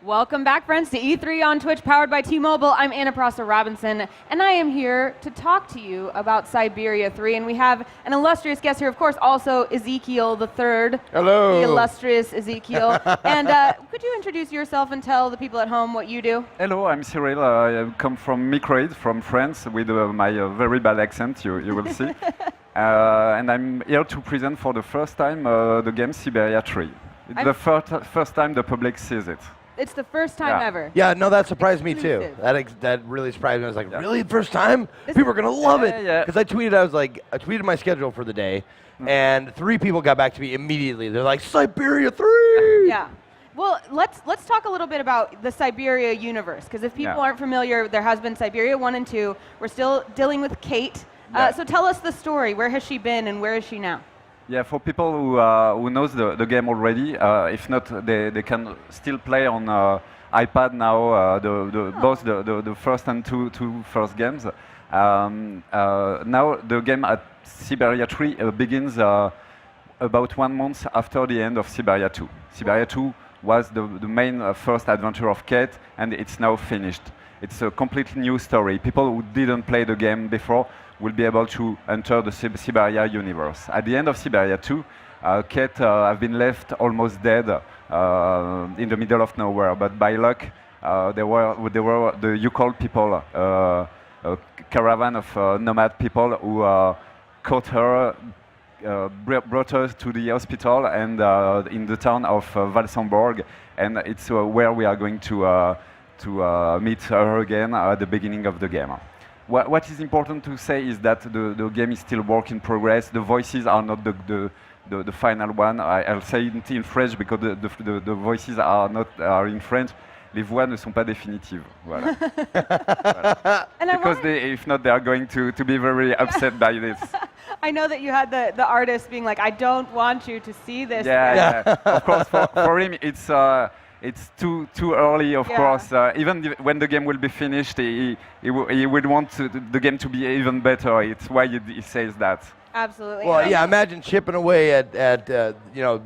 Welcome back, friends, to E3 on Twitch, powered by T-Mobile. I'm Anna Prosser-Robinson, and I am here to talk to you about Syberia 3. And we have an illustrious guest here, of course, also Ezekiel the Third. Hello. The illustrious Ezekiel. And could you introduce yourself and tell the people at home what you do? Hello, I'm Cyril. I come from Microid, from France, with my very bad accent, you will see. And I'm here to present for the first time the game Syberia 3. It's the first time the public sees it. It's the first time ever. Yeah, no, that surprised me too. Exclusive. That really surprised me. I was like, really, first time? People are gonna love it. Because I tweeted my schedule for the day, and 3 people got back to me immediately. They're like, Syberia 3. Yeah. Well, let's talk a little bit about the Syberia universe, because if people aren't familiar, there has been Syberia 1 and 2. We're still dealing with Kate. So tell us the story. Where has she been, and where is she now? Yeah, for people who knows the game already, if not, they can still play on iPad now. Both the first and two first games. Now the game at Syberia 3 begins about 1 month after the end of Syberia 2. Syberia 2 was the main first adventure of Kate, and it's now finished. It's a completely new story. People who didn't play the game before will be able to enter the Syberia universe. At the end of Syberia 2, Kate have been left almost dead in the middle of nowhere, but by luck, there were the Yukol people, a caravan of nomad people who caught her, brought her to the hospital and in the town of Valsemborg, and it's where we are going to meet her again at the beginning of the game. What is important to say is that the game is still work in progress. The voices are not the final one. I'll say it in French because the voices are in French. Les voix ne sont pas définitives. Voilà. Voilà. Because if not, they are going to be very upset by this. I know that you had the artist being like, I don't want you to see this. Yeah. Of course, for him, it's too early, of course. Even when the game will be finished, he would want the game to be even better. It's why he says that. Absolutely. Well, yeah, imagine chipping away at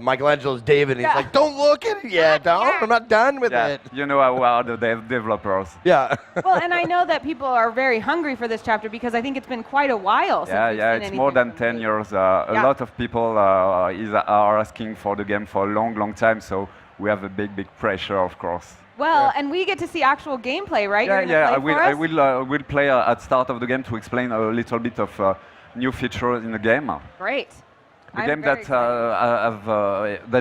Michelangelo's David, and he's like, don't look at it yet, I'm not done with it. You know how are the developers. Yeah. Well, and I know that people are very hungry for this chapter because I think it's been quite a while since we've seen it's more than 10 years. A lot of people are asking for the game for a long time, so we have a big pressure, of course. Well, and we get to see actual gameplay, right? I will play at start of the game to explain a little bit of new features in the game. Great. The game that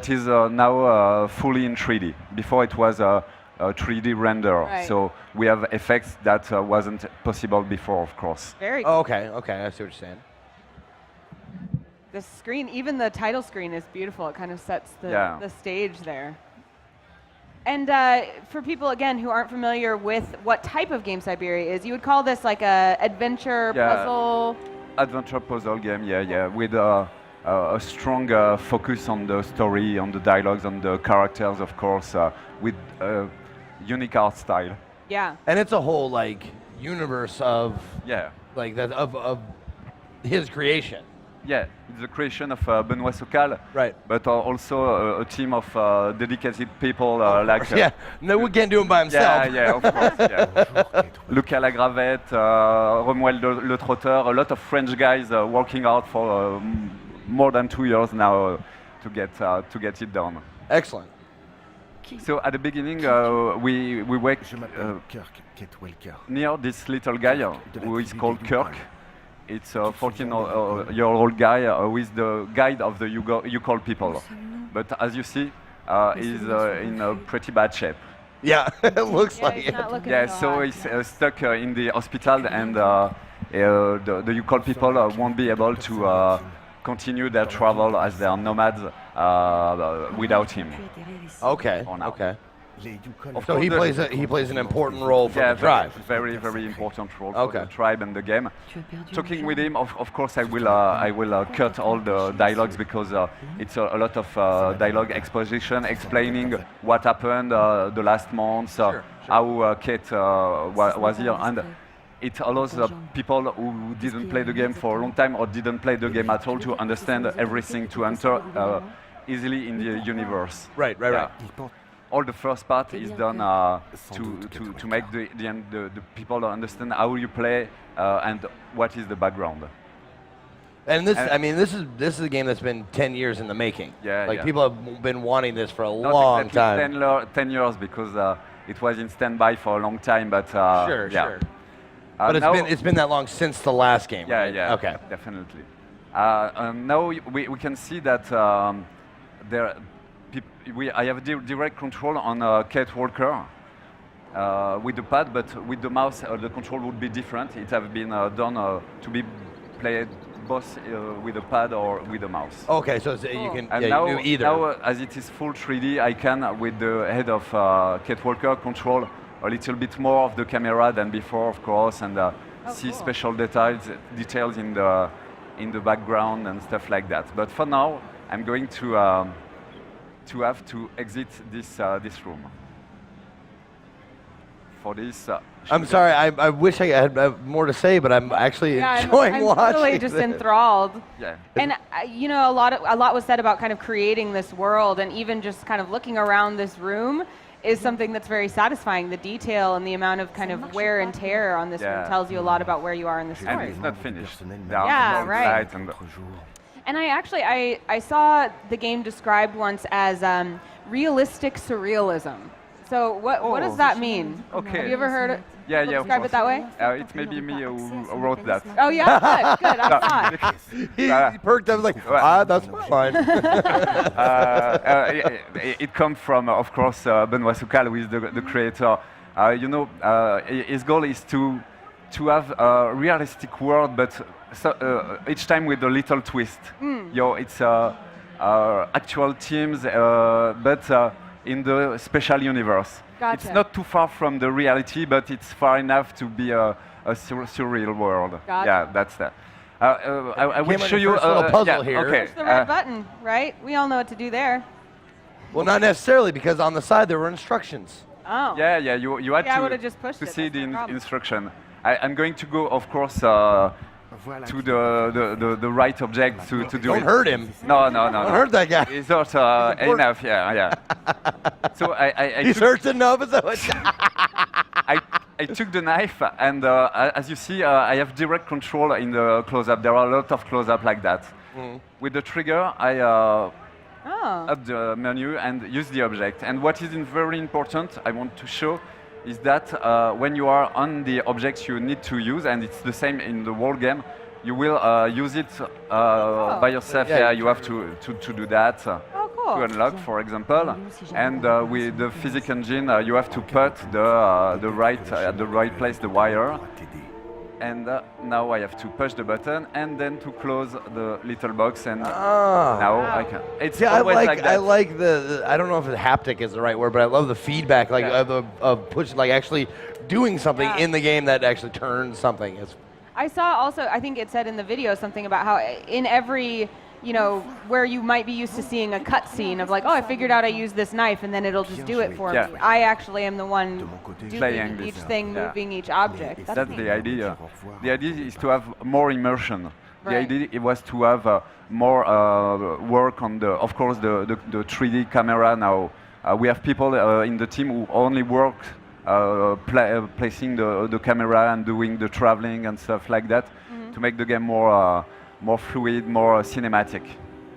is now fully in 3D. Before it was a 3D render, so we have effects that wasn't possible before, of course. Very cool. Oh, okay, I see what you're saying. The screen, even the title screen is beautiful. It kind of sets the stage there. And for people, again, who aren't familiar with what type of game Syberia is, you would call this like a adventure puzzle? Adventure puzzle game, with a strong focus on the story, on the dialogues, on the characters, of course, with unique art style. Yeah. And it's a whole universe of of his creation. Yeah, it's the creation of Benoît Socal, but also a team of dedicated people like... no, we can't do him by himself. Yeah, of course, Lucas Lagravette, Romuald Le Trotteur, a lot of French guys working out for more than 2 years now to get it done. Excellent. So at the beginning, we were near this little guy who is called Kirk. It's a 14-year-old guy who is the guide of the Yukol people. But as you see, he's in a pretty bad shape. Yeah, it looks like it. Yeah, so he's stuck in the hospital, and the Yukol people won't be able to continue their travel as they are nomads without him. Okay. So he plays an important role for the tribe. Very important role for the tribe and the game. Talking with him, of course, I will cut all the dialogues because it's a lot of dialogue exposition explaining what happened the last month, how Kate was here, and it allows people who didn't play the game for a long time or didn't play the game at all to understand everything, to enter easily in the universe. Right. all the first part is done to make the people understand how you play and what is the background. And this, I mean, this is a game that's been 10 years in the making. Yeah, like people have been wanting this for a Not long exactly time. 10 years because it was in standby for a long time, but Sure. But it's been that long since the last game. Yeah, right? yeah, Okay. definitely. Now we can see that I have direct control on Kate Walker with the pad, but with the mouse the control would be different. It have been done to be played both with a pad or with a mouse. Okay, so you can And you do either. now as it is full 3D, I can, with the head of Kate Walker, control a little bit more of the camera than before, of course, and see special details in the background and stuff like that. But for now, I'm going to have to exit this room. For this, I'm sorry. I wish I had more to say, but I'm actually enjoying I'm watching. totally just enthralled. Yeah. And you know, a lot was said about kind of creating this world, and even just kind of looking around this room is something that's very satisfying. The detail and the amount of kind of wear and tear on this room tells you a lot about where you are in the story. And it's not finished. Yeah, right. And I saw the game described once as realistic surrealism. So what does that mean? Okay. Have you ever heard it? Yeah, Describe it that way? It's maybe me who wrote that. Oh yeah, good. I thought. He perked up like, that's my line. It comes from, of course, Benoît Soucal, who is the creator. His goal is to have a realistic world, but each time with a little twist. It's actual teams, but in the special universe. Gotcha. It's not too far from the reality, but it's far enough to be a surreal world. Gotcha. Yeah, that's that. I will show you a little puzzle here. Okay. Push the red button, right? We all know what to do there. Well, not necessarily, because on the side there were instructions. Oh. Yeah, you had I would've just pushed to it, see that's the no problem. instruction. I'm going to go, of course, to the right object to do Don't it. hurt him. No. Don't hurt that guy. It's not enough. Yeah. So He's hurt enough. Is that what? I took the knife, and as you see, I have direct control in the close-up. There are a lot of close-up like that. With the trigger, I up the menu and use the object. And what is very important, I want to show, is that when you are on the objects you need to use, and it's the same in the whole game, you will use it by yourself. Yeah, Yeah, you have to do that. Cool. To unlock, for example, and with the physics engine, you have to put the right place the wire, and now I have to push the button and then to close the little box, and now I can. It's always like that. I like the I don't know if the haptic is the right word, but I love the feedback, like of push, like actually doing something in the game that actually turns something. I saw also, I think it said in the video something about how in every, where you might be used to seeing a cutscene of like, oh, I figured out I use this knife, and then it'll just do it for me. I actually am the one doing each thing, moving each object. That's the idea. The idea is to have more immersion. The idea it was to have more work on of course, the 3D camera now. We have people in the team who only work placing the camera and doing the traveling and stuff like that to make the game more fluid, more cinematic.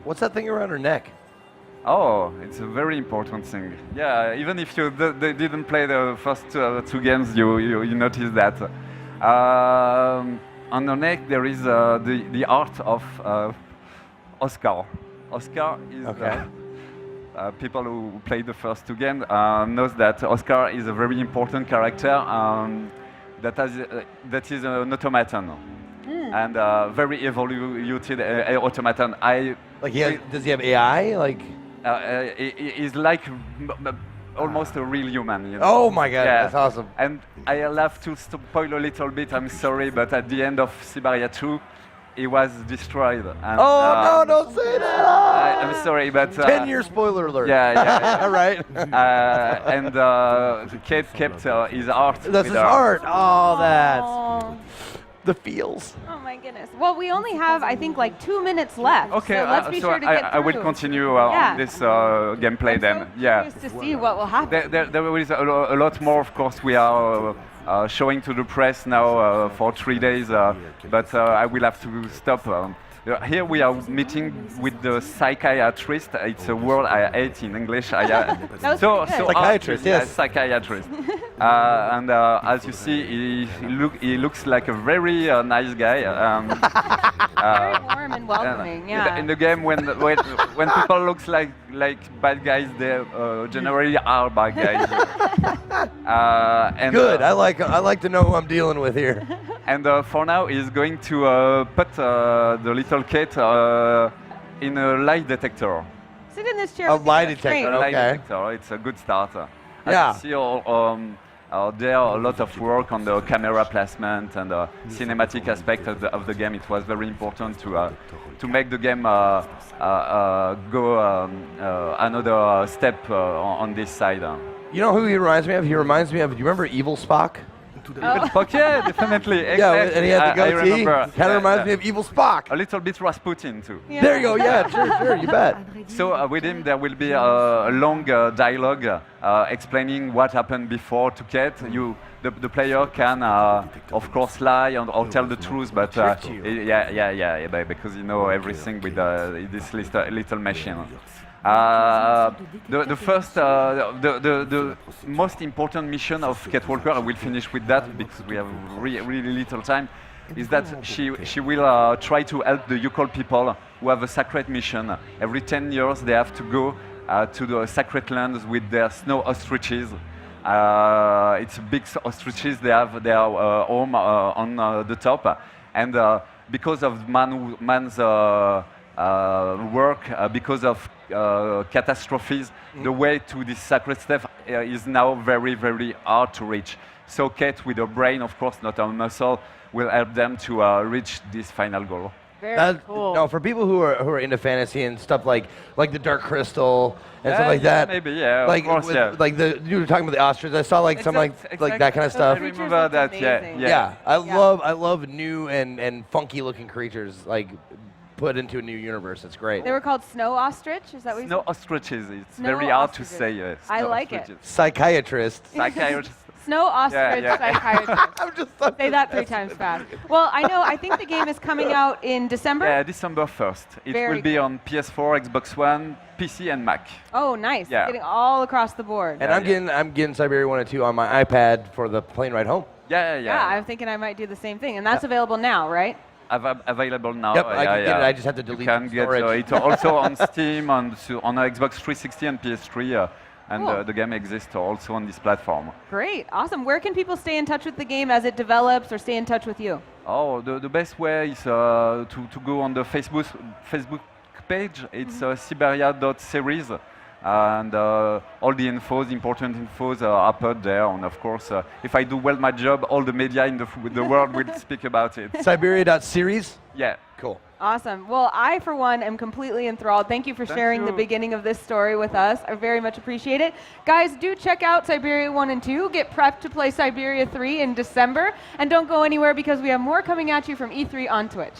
What's that thing around her neck? Oh, it's a very important thing. Yeah, even if you didn't play the first two games, you notice that. On the neck there is the art of Oscar. Oscar is people who played the first two games knows that Oscar is a very important character that is an automaton. And very evoluted automaton. Does he have AI? Like, he's like almost a real human. Oh my God, that's awesome. And I'll have to spoil a little bit. I'm sorry, but at the end of Syberia 2, he was destroyed. And, no! Don't say that. I'm sorry, but 10-year spoiler alert. Yeah. Right. And Kate kept his art. That's his art. Oh, that's. the feels. Oh my goodness. Well, we only have, I think, like 2 minutes left. Okay, so let's be sure to get through. I will continue on this gameplay I'm then. So curious to see what will happen. There is a lot more, of course. We are showing to the press now for 3 days, but I will have to stop. Here we are meeting with the psychiatrist. It's a word I hate in English. Psychiatrist, yes. Psychiatrist. And as you see, he looks like a very nice guy. Very warm and welcoming, yeah. In the game, when people looks like bad guys, they generally are bad guys. Good. I like to know who I'm dealing with here. And for now, he's going to put the little Kate in a lie detector. Sit in this chair. A lie detector. Great. Lie Okay. detector. It's a good start. Yeah. As you see, there are a lot of work on the camera placement and the cinematic aspect of the game. It was very important to make the game go another step on this side. You know who he reminds me of? He reminds me of. Do you remember Evil Spock? Spock, yeah, definitely. Yeah, and he had the I goatee. remember. Kind of reminds me of Evil Spock. A little bit Rasputin too. Yeah. There you go. Yeah, sure, you bet. So with him, there will be a long dialogue explaining what happened before to Kate. The player can, of course, lie or tell the truth, but because you know everything with this little machine. The most important mission of Kate Walker, I will finish with that because we have really little time, is that she will try to help the Yukon people who have a sacred mission. Every 10 years they have to go to the sacred lands with their snow ostriches. It's big ostriches, they have their home on the top. And because of man's work, because of catastrophes, the way to this sacred stuff is now very hard to reach. So Kate, with her brain, of course, not her muscle, will help them to reach this final goal. Very cool. No, for people who are into fantasy and stuff like the Dark Crystal and stuff like that. Maybe, yeah. Like, of course, like you were talking about the ostrich. I saw like some like that kind of stuff. I remember that. Yeah. I love new and funky looking creatures like put into a new universe. It's great. They were called snow ostrich. Is that what you Snow said? ostriches. It's Snow very hard ostriches. to say. Yes. I like it. Psychiatrist. Psychiatrist. Snow ostrich psychiatrist. I'm just Say that 3 times fast. Well, I think the game is coming out in December. Yeah, December 1st. It will be on PS4, Xbox One, PC, and Mac. Oh, nice. Yeah. Getting all across the board. And I'm getting Syberia 1 and 2 on my iPad for the plane ride home. Yeah, I'm thinking I might do the same thing. And that's available now, right? Available now. Yep, I can get it. I just have to delete You can get it also on Steam, on Xbox 360 and PS3. And Cool. the game exists also on this platform. Great, awesome. Where can people stay in touch with the game as it develops or stay in touch with you? Oh, the best way is to go on the Facebook page. It's Syberia.series. And all the important infos are put there. And of course, if I do well my job, all the media in the world will speak about it. Syberia.series? Yeah. Cool. Awesome. Well, I, for one, am completely enthralled. Thank you for sharing the beginning of this story with us. I very much appreciate it. Guys, do check out Syberia 1 and 2. Get prepped to play Syberia 3 in December. And don't go anywhere because we have more coming at you from E3 on Twitch.